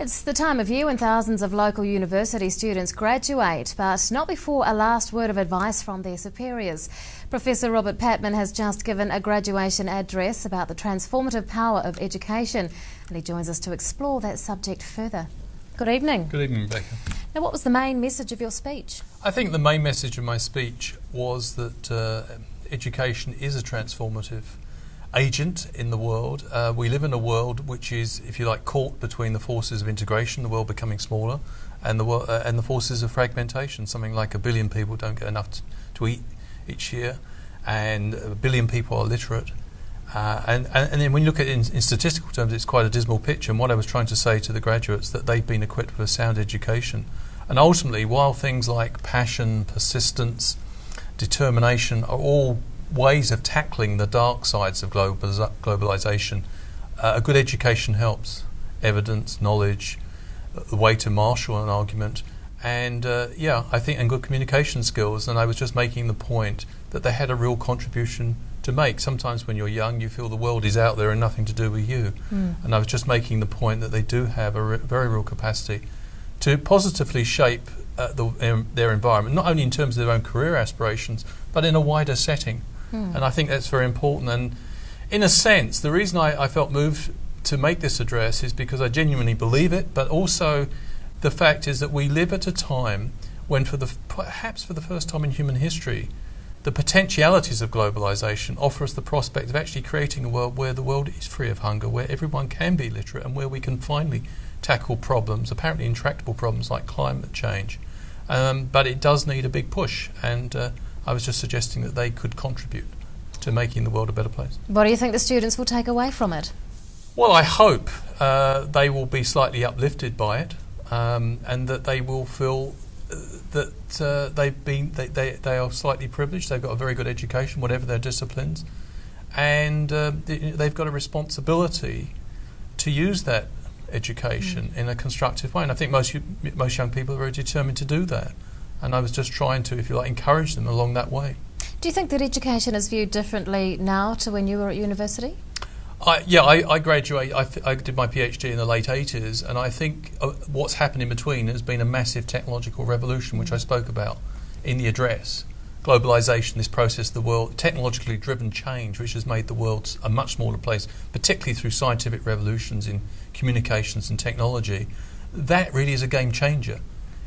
It's the time of year when thousands of local university students graduate, but not before a last word of advice from their superiors. Professor Robert Patman has just given a graduation address about the transformative power of education, and he joins us to explore that subject further. Good evening. Good evening, Rebecca. Now, what was the main message of your speech? I think the main message of my speech was that education is a transformative agent in the world. We live in a world which is, if you like, caught between the forces of integration, the world becoming smaller, and the forces of fragmentation. Something like 1 billion people don't get enough to eat each year, and 1 billion people are literate. And then when you look at it in statistical terms, it's quite a dismal picture. And what I was trying to say to the graduates, that they've been equipped with a sound education. And ultimately, while things like passion, persistence, determination are all ways of tackling the dark sides of globalization, a good education helps. Evidence, knowledge, the way to marshal an argument, and I think, and good communication skills. And I was just making the point that they had a real contribution to make. Sometimes when you're young, you feel the world is out there and nothing to do with you. And I was just making the point that they do have a very real capacity to positively shape their environment, not only in terms of their own career aspirations, but in a wider setting. And I think that's very important. And in a sense, the reason I felt moved to make this address is because I genuinely believe it, but also the fact is that we live at a time when, perhaps for the first time in human history, the potentialities of globalization offer us the prospect of actually creating a world where the world is free of hunger, where everyone can be literate, and where we can finally tackle problems, apparently intractable problems like climate change. But it does need a big push, and I was just suggesting that they could contribute to making the world a better place. What do you think the students will take away from it? Well, I hope they will be slightly uplifted by it, and that they will feel that they are slightly privileged. They've got a very good education, whatever their disciplines, and they've got a responsibility to use that education in a constructive way. And I think most young people are very determined to do that. And I was just trying to, if you like, encourage them along that way. Do you think that education is viewed differently now to when you were at university? I graduated, I did my PhD in the late 80s, and I think what's happened in between has been a massive technological revolution, which I spoke about in the address. Globalization, this process of the world, technologically driven change, which has made the world a much smaller place, particularly through scientific revolutions in communications and technology. That really is a game changer.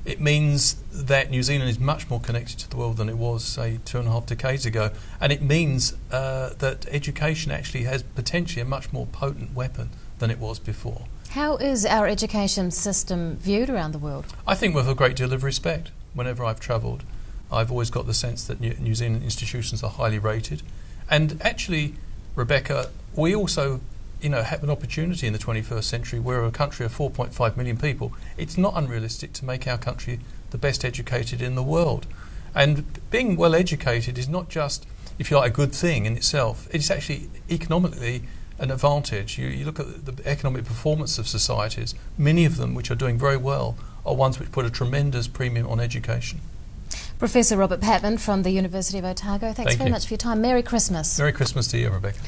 It means that New Zealand is much more connected to the world than it was, say, 2.5 decades ago. And it means that education actually has potentially a much more potent weapon than it was before. How is our education system viewed around the world? I think with a great deal of respect. Whenever I've travelled, I've always got the sense that New Zealand institutions are highly rated. And actually, Rebecca, we also have an opportunity in the 21st century. We're a country of 4.5 million people. It's not unrealistic to make our country the best educated in the world. And being well educated is not just, if you like, a good thing in itself. It's actually economically an advantage. You look at the economic performance of societies, many of them which are doing very well are ones which put a tremendous premium on education. Professor Robert Patman from the University of Otago, thanks very much for your time. Merry Christmas. Merry Christmas to you, Rebecca.